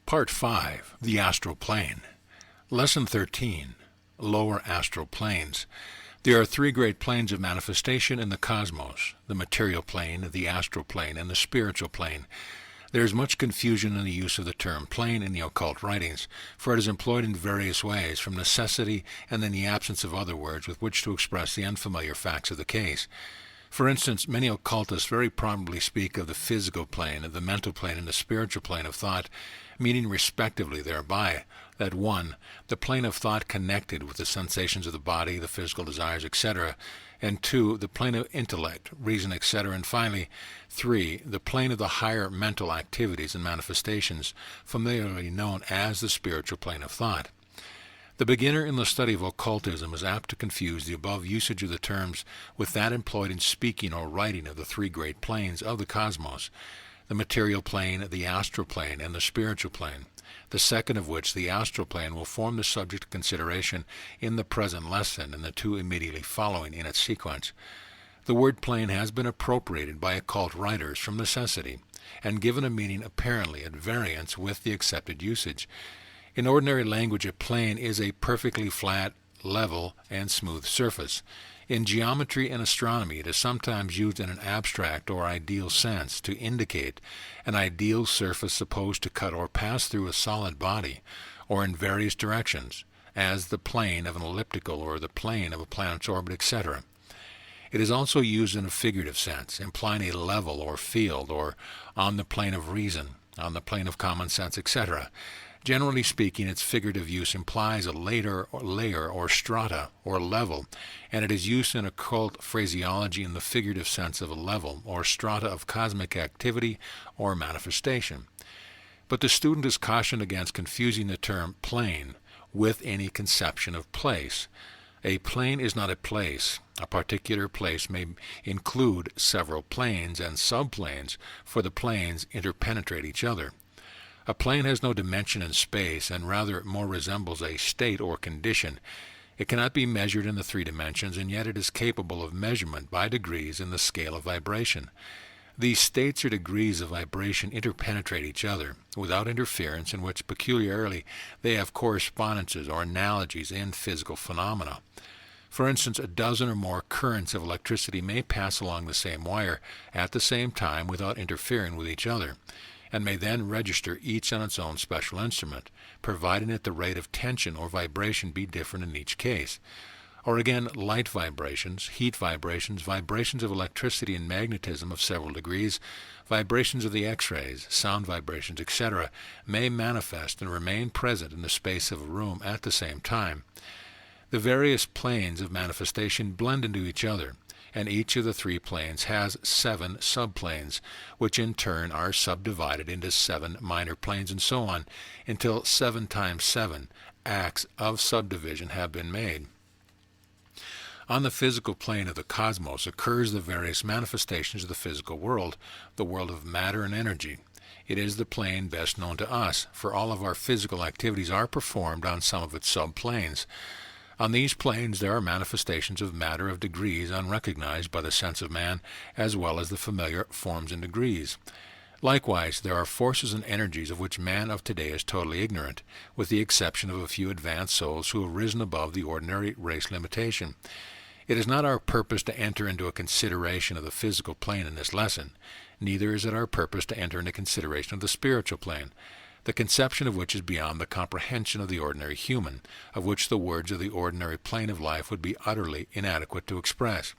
Part 5, the Astral Plane. Lesson 13, Lower Astral Planes. There are three great planes of manifestation in the cosmos: the material plane, the astral plane, and the spiritual plane. There is much confusion in the use of the term plane in the occult writings, for it is employed in various ways, from necessity and in the absence of other words with which to express the unfamiliar facts of the case. For instance, many occultists very probably speak of the physical plane, of the mental plane, and the spiritual plane of thought, meaning respectively thereby that 1. The plane of thought connected with the sensations of the body, the physical desires, etc., and 2. The plane of intellect, reason, etc., and finally 3. The plane of the higher mental activities and manifestations, familiarly known as the spiritual plane of thought. The beginner in the study of occultism is apt to confuse the above usage of the terms with that employed in speaking or writing of the three great planes of the cosmos: the material plane, the astral plane, and the spiritual plane, the second of which, the astral plane, will form the subject of consideration in the present lesson and the two immediately following in its sequence. The word plane has been appropriated by occult writers from necessity, and given a meaning apparently at variance with the accepted usage. In ordinary language, a plane is a perfectly flat, level, and smooth surface. In geometry and astronomy, it is sometimes used in an abstract or ideal sense to indicate an ideal surface supposed to cut or pass through a solid body, or in various directions, as the plane of an elliptical or the plane of a planet's orbit, etc. It is also used in a figurative sense, implying a level or field, or on the plane of reason, on the plane of common sense, etc. Generally speaking, its figurative use implies a layer or strata or level, and it is used in occult phraseology in the figurative sense of a level or strata of cosmic activity or manifestation. But the student is cautioned against confusing the term plane with any conception of place. A plane is not a place. A particular place may include several planes and subplanes, for the planes interpenetrate each other. A plane has no dimension in space, and rather more resembles a state or condition. It cannot be measured in the three dimensions, and yet it is capable of measurement by degrees in the scale of vibration. These states or degrees of vibration interpenetrate each other, without interference, in which peculiarly they have correspondences or analogies in physical phenomena. For instance, a dozen or more currents of electricity may pass along the same wire at the same time without interfering with each other, and may then register each on its own special instrument, providing that the rate of tension or vibration be different in each case. Or again, light vibrations, heat vibrations, vibrations of electricity and magnetism of several degrees, vibrations of the X-rays, sound vibrations, etc., may manifest and remain present in the space of a room at the same time. The various planes of manifestation blend into each other, and each of the three planes has 7 subplanes, which in turn are subdivided into 7 minor planes, and so on, until 7 times 7 acts of subdivision have been made. On the physical plane of the cosmos occurs the various manifestations of the physical world, the world of matter and energy. It is the plane best known to us, for all of our physical activities are performed on some of its subplanes. On these planes there are manifestations of matter of degrees unrecognized by the sense of man, as well as the familiar forms and degrees. Likewise, there are forces and energies of which man of today is totally ignorant, with the exception of a few advanced souls who have risen above the ordinary race limitation. It is not our purpose to enter into a consideration of the physical plane in this lesson. Neither is it our purpose to enter into consideration of the spiritual plane, the conception of which is beyond the comprehension of the ordinary human, of which the words of the ordinary plane of life would be utterly inadequate to express.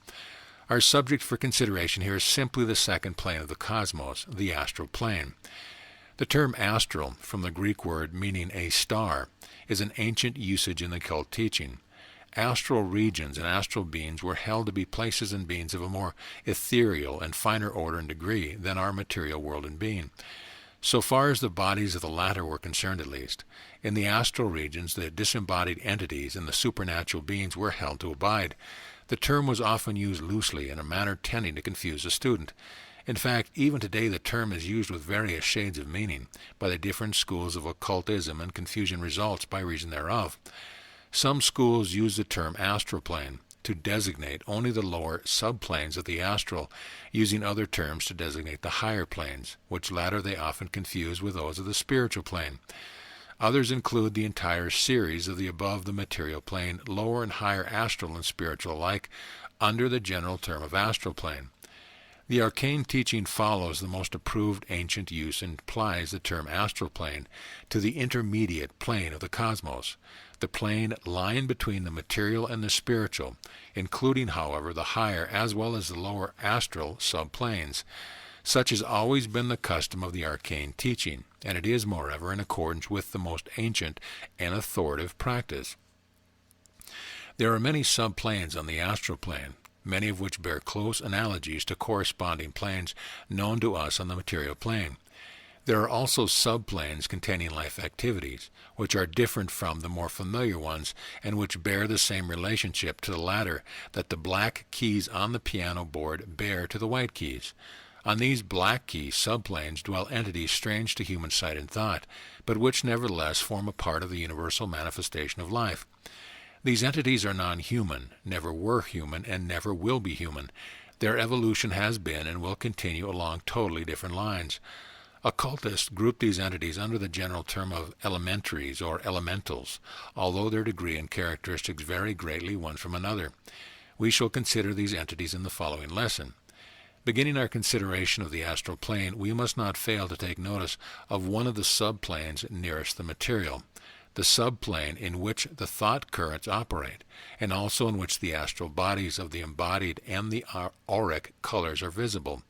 Our subject for consideration here is simply the second plane of the cosmos, the astral plane. The term astral, from the Greek word meaning a star, is an ancient usage in the occult teaching. Astral regions and astral beings were held to be places and beings of a more ethereal and finer order and degree than our material world and being. So far as the bodies of the latter were concerned, at least, in the astral regions the disembodied entities and the supernatural beings were held to abide. The term was often used loosely in a manner tending to confuse the student. In fact, even today the term is used with various shades of meaning by the different schools of occultism, and confusion results by reason thereof. Some schools use the term astral plane, to designate only the lower subplanes of the astral, using other terms to designate the higher planes, which latter they often confuse with those of the spiritual plane. Others include the entire series of the above the material plane, lower and higher astral and spiritual alike, under the general term of astral plane. The arcane teaching follows the most approved ancient use and applies the term astral plane to the intermediate plane of the cosmos, the plane lying between the material and the spiritual, including, however, the higher as well as the lower astral subplanes. Such has always been the custom of the arcane teaching, and it is, moreover, in accordance with the most ancient and authoritative practice. There are many subplanes on the astral plane, many of which bear close analogies to corresponding planes known to us on the material plane. There are also subplanes containing life activities, which are different from the more familiar ones and which bear the same relationship to the latter that the black keys on the piano board bear to the white keys. On these black key subplanes dwell entities strange to human sight and thought, but which nevertheless form a part of the universal manifestation of life. These entities are non-human, never were human, and never will be human. Their evolution has been and will continue along totally different lines. Occultists group these entities under the general term of elementaries or elementals, although their degree and characteristics vary greatly one from another. We shall consider these entities in the following lesson. Beginning our consideration of the astral plane, we must not fail to take notice of one of the subplanes nearest the material, the subplane in which the thought currents operate, and also in which the astral bodies of the embodied and the auric colors are visible.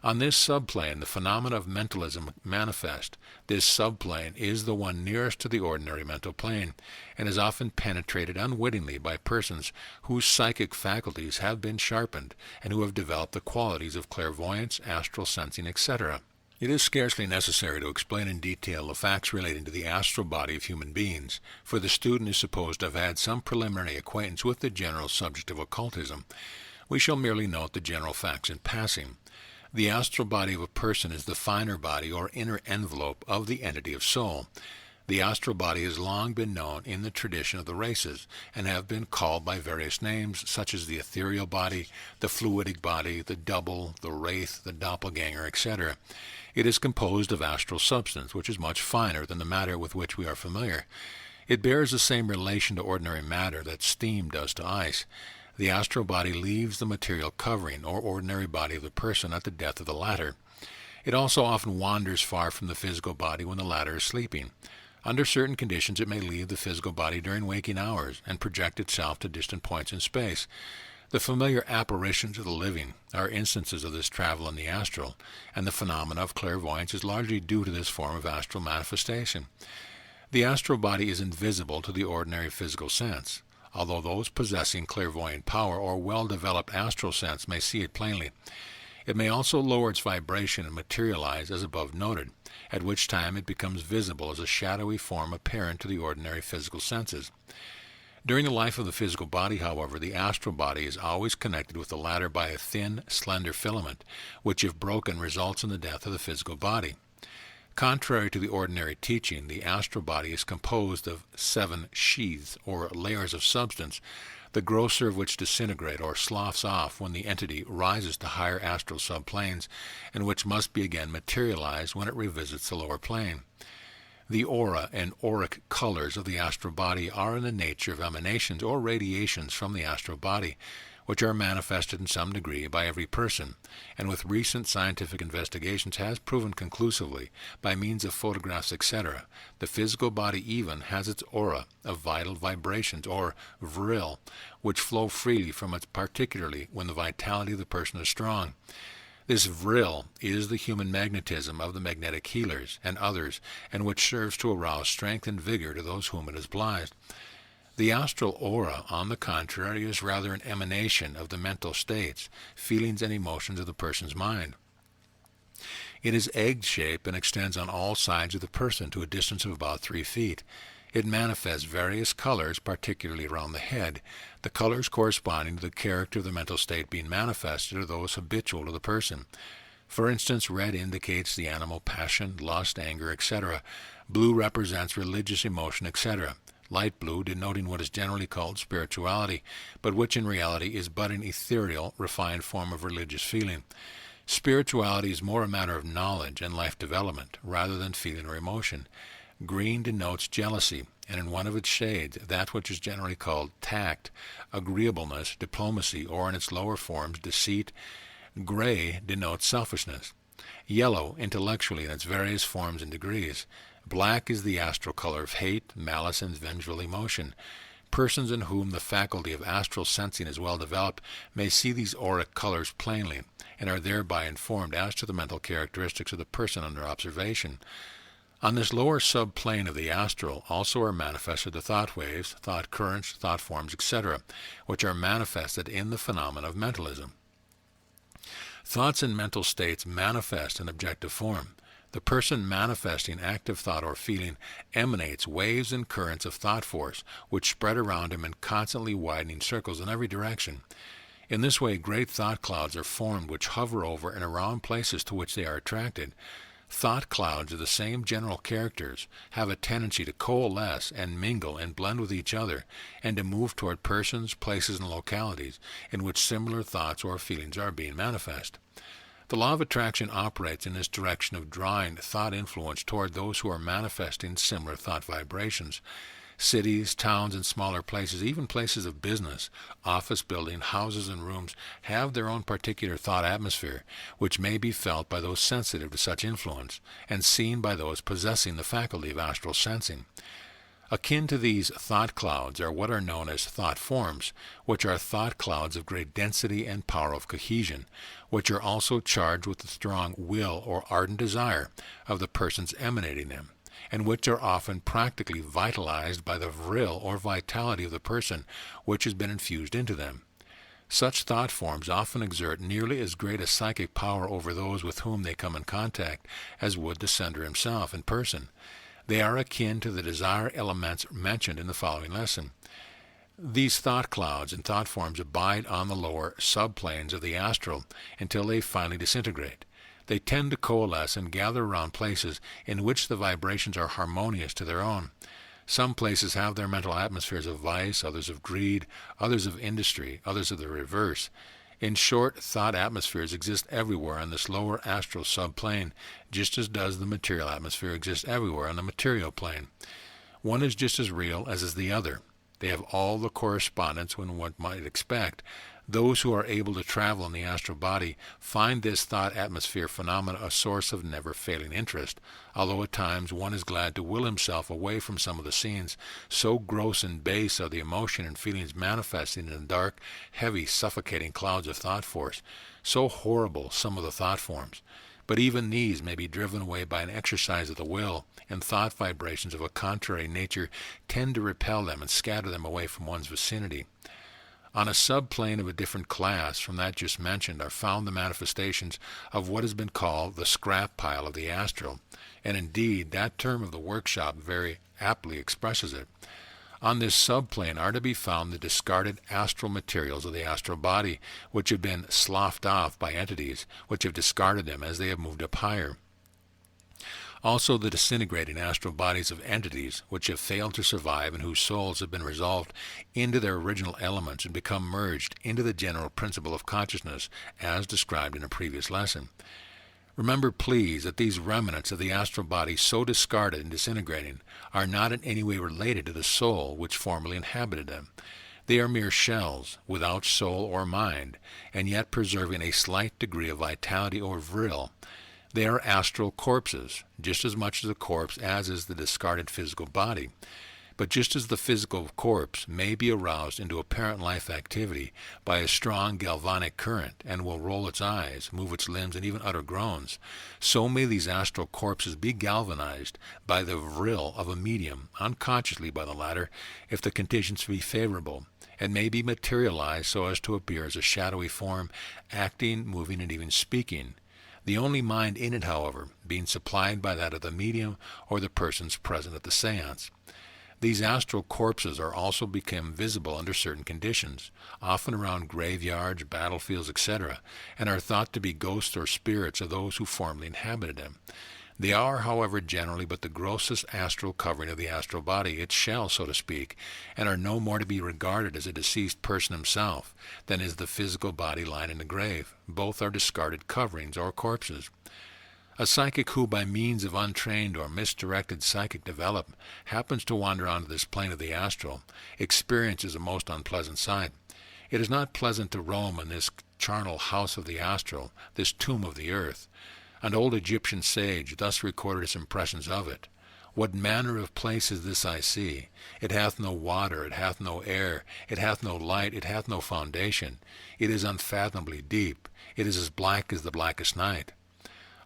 On this subplane, the phenomena of mentalism manifest. This subplane is the one nearest to the ordinary mental plane, and is often penetrated unwittingly by persons whose psychic faculties have been sharpened, and who have developed the qualities of clairvoyance, astral sensing, etc. It is scarcely necessary to explain in detail the facts relating to the astral body of human beings, for the student is supposed to have had some preliminary acquaintance with the general subject of occultism. We shall merely note the general facts in passing. The astral body of a person is the finer body or inner envelope of the entity of soul. The astral body has long been known in the tradition of the races, and have been called by various names, such as the ethereal body, the fluidic body, the double, the wraith, the doppelganger, etc. It is composed of astral substance, which is much finer than the matter with which we are familiar. It bears the same relation to ordinary matter that steam does to ice. The astral body leaves the material covering or ordinary body of the person at the death of the latter. It also often wanders far from the physical body when the latter is sleeping. Under certain conditions it may leave the physical body during waking hours and project itself to distant points in space. The familiar apparitions of the living are instances of this travel in the astral, and the phenomena of clairvoyance is largely due to this form of astral manifestation. The astral body is invisible to the ordinary physical sense, although those possessing clairvoyant power or well-developed astral sense may see it plainly. It may also lower its vibration and materialize as above noted, at which time it becomes visible as a shadowy form apparent to the ordinary physical senses. During the life of the physical body, however, the astral body is always connected with the latter by a thin, slender filament, which if broken results in the death of the physical body. Contrary to the ordinary teaching, the astral body is composed of 7 sheaths, or layers of substance, the grosser of which disintegrate or sloughs off when the entity rises to higher astral subplanes, and which must be again materialized when it revisits the lower plane. The aura and auric colors of the astral body are in the nature of emanations or radiations from the astral body, which are manifested in some degree by every person, and with recent scientific investigations has proven conclusively, by means of photographs, etc., the physical body even has its aura of vital vibrations, or vril, which flow freely from it, particularly when the vitality of the person is strong. This vril is the human magnetism of the magnetic healers and others, and which serves to arouse strength and vigor to those whom it has blessed. The astral aura, on the contrary, is rather an emanation of the mental states, feelings, and emotions of the person's mind. It is egg-shaped and extends on all sides of the person to a distance of about 3 feet. It manifests various colors, particularly around the head. The colors corresponding to the character of the mental state being manifested are those habitual to the person. For instance, red indicates the animal passion, lust, anger, etc. Blue represents religious emotion, etc. light blue denoting what is generally called spirituality, but which in reality is but an ethereal, refined form of religious feeling. Spirituality is more a matter of knowledge and life development rather than feeling or emotion. Green denotes jealousy, and in one of its shades, that which is generally called tact, agreeableness, diplomacy, or in its lower forms, deceit. Gray denotes selfishness. Yellow, intellectually, in its various forms and degrees. Black is the astral color of hate, malice, and vengeful emotion. Persons in whom the faculty of astral sensing is well developed may see these auric colors plainly, and are thereby informed as to the mental characteristics of the person under observation. On this lower subplane of the astral also are manifested the thought waves, thought currents, thought forms, etc., which are manifested in the phenomena of mentalism. Thoughts and mental states manifest in objective form. The person manifesting active thought or feeling emanates waves and currents of thought force, which spread around him in constantly widening circles in every direction. In this way, great thought clouds are formed which hover over and around places to which they are attracted. Thought clouds of the same general characters have a tendency to coalesce and mingle and blend with each other, and to move toward persons, places, and localities in which similar thoughts or feelings are being manifest. The law of attraction operates in this direction of drawing thought influence toward those who are manifesting similar thought vibrations. Cities, towns, and smaller places, even places of business, office buildings, houses, and rooms, have their own particular thought atmosphere, which may be felt by those sensitive to such influence, and seen by those possessing the faculty of astral sensing. Akin to these thought clouds are what are known as thought forms, which are thought clouds of great density and power of cohesion, which are also charged with the strong will or ardent desire of the persons emanating them, and which are often practically vitalized by the vril or vitality of the person which has been infused into them. Such thought forms often exert nearly as great a psychic power over those with whom they come in contact as would the sender himself in person. They are akin to the desire elements mentioned in the following lesson. These thought clouds and thought forms abide on the lower subplanes of the astral until they finally disintegrate. They tend to coalesce and gather around places in which the vibrations are harmonious to their own. Some places have their mental atmospheres of vice, others of greed, others of industry, others of the reverse. In short, thought atmospheres exist everywhere on this lower astral subplane, just as does the material atmosphere exist everywhere on the material plane. One is just as real as is the other. They have all the correspondence when one might expect. Those who are able to travel in the astral body find this thought atmosphere phenomena a source of never-failing interest, although at times one is glad to will himself away from some of the scenes, so gross and base are the emotion and feelings manifesting in the dark, heavy, suffocating clouds of thought force, so horrible some of the thought forms. But even these may be driven away by an exercise of the will, and thought vibrations of a contrary nature tend to repel them and scatter them away from one's vicinity. On a subplane of a different class from that just mentioned are found the manifestations of what has been called the scrap pile of the astral, and indeed that term of the workshop very aptly expresses it. On this subplane are to be found the discarded astral materials of the astral body, which have been sloughed off by entities which have discarded them as they have moved up higher. Also the disintegrating astral bodies of entities which have failed to survive and whose souls have been resolved into their original elements and become merged into the general principle of consciousness as described in a previous lesson. Remember, please, that these remnants of the astral body so discarded and disintegrating are not in any way related to the soul which formerly inhabited them. They are mere shells, without soul or mind, and yet preserving a slight degree of vitality or vril. They are astral corpses, just as much as a corpse as is the discarded physical body. But just as the physical corpse may be aroused into apparent life activity by a strong galvanic current and will roll its eyes, move its limbs, and even utter groans, so may these astral corpses be galvanized by the vril of a medium, unconsciously by the latter, if the conditions be favorable, and may be materialized so as to appear as a shadowy form, acting, moving, and even speaking. The only mind in it, however, being supplied by that of the medium or the persons present at the seance. These astral corpses are also become visible under certain conditions, often around graveyards, battlefields, etc., and are thought to be ghosts or spirits of those who formerly inhabited them. They are, however, generally but the grossest astral covering of the astral body, its shell, so to speak, and are no more to be regarded as a deceased person himself than is the physical body lying in the grave. Both are discarded coverings or corpses. A psychic who, by means of untrained or misdirected psychic development, happens to wander onto this plane of the astral, experiences a most unpleasant sight. It is not pleasant to roam in this charnel house of the astral, this tomb of the earth. An old Egyptian sage thus recorded his impressions of it. What manner of place is this I see? It hath no water, it hath no air, it hath no light, it hath no foundation. It is unfathomably deep. It is as black as the blackest night.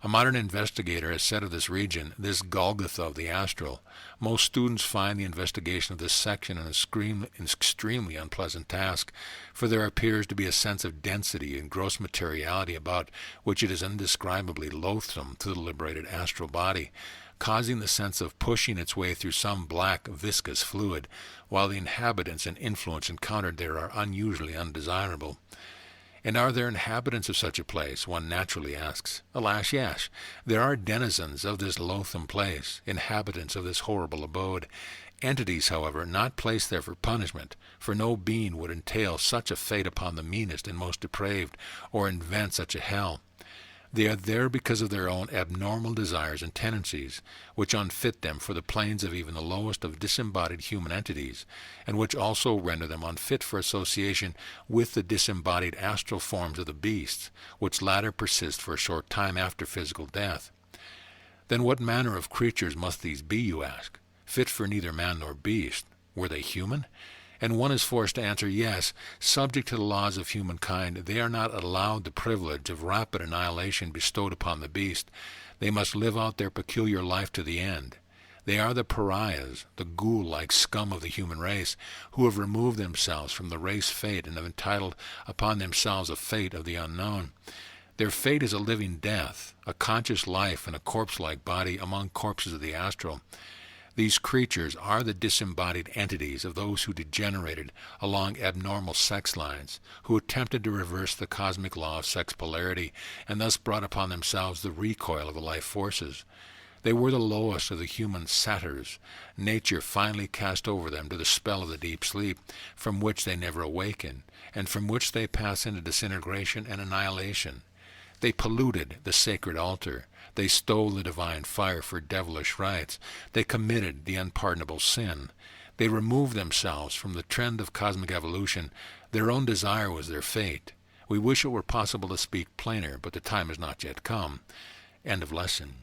A modern investigator has said of this region, this Golgotha of the astral, most students find the investigation of this section an extremely unpleasant task, for there appears to be a sense of density and gross materiality about which it is indescribably loathsome to the liberated astral body, causing the sense of pushing its way through some black, viscous fluid, while the inhabitants and influence encountered there are unusually undesirable. And are there inhabitants of such a place, one naturally asks. Alas, yes, there are denizens of this loathsome place, inhabitants of this horrible abode. Entities, however, not placed there for punishment, for no being would entail such a fate upon the meanest and most depraved, or invent such a hell. They are there because of their own abnormal desires and tendencies, which unfit them for the planes of even the lowest of disembodied human entities, and which also render them unfit for association with the disembodied astral forms of the beasts, which latter persist for a short time after physical death. Then what manner of creatures must these be, you ask? Fit for neither man nor beast? Were they human? And one is forced to answer yes. Subject to the laws of humankind, they are not allowed the privilege of rapid annihilation bestowed upon the beast. They must live out their peculiar life to the end. They are the pariahs, the ghoul-like scum of the human race, who have removed themselves from the race fate and have entitled upon themselves a fate of the unknown. Their fate is a living death, a conscious life in a corpse-like body among corpses of the astral. These creatures are the disembodied entities of those who degenerated along abnormal sex lines, who attempted to reverse the cosmic law of sex polarity, and thus brought upon themselves the recoil of the life forces. They were the lowest of the human satyrs. Nature finally cast over them to the spell of the deep sleep, from which they never awaken, and from which they pass into disintegration and annihilation. They polluted the sacred altar. They stole the divine fire for devilish rites. They committed the unpardonable sin. They removed themselves from the trend of cosmic evolution. Their own desire was their fate. We wish it were possible to speak plainer, but the time has not yet come. End of lesson.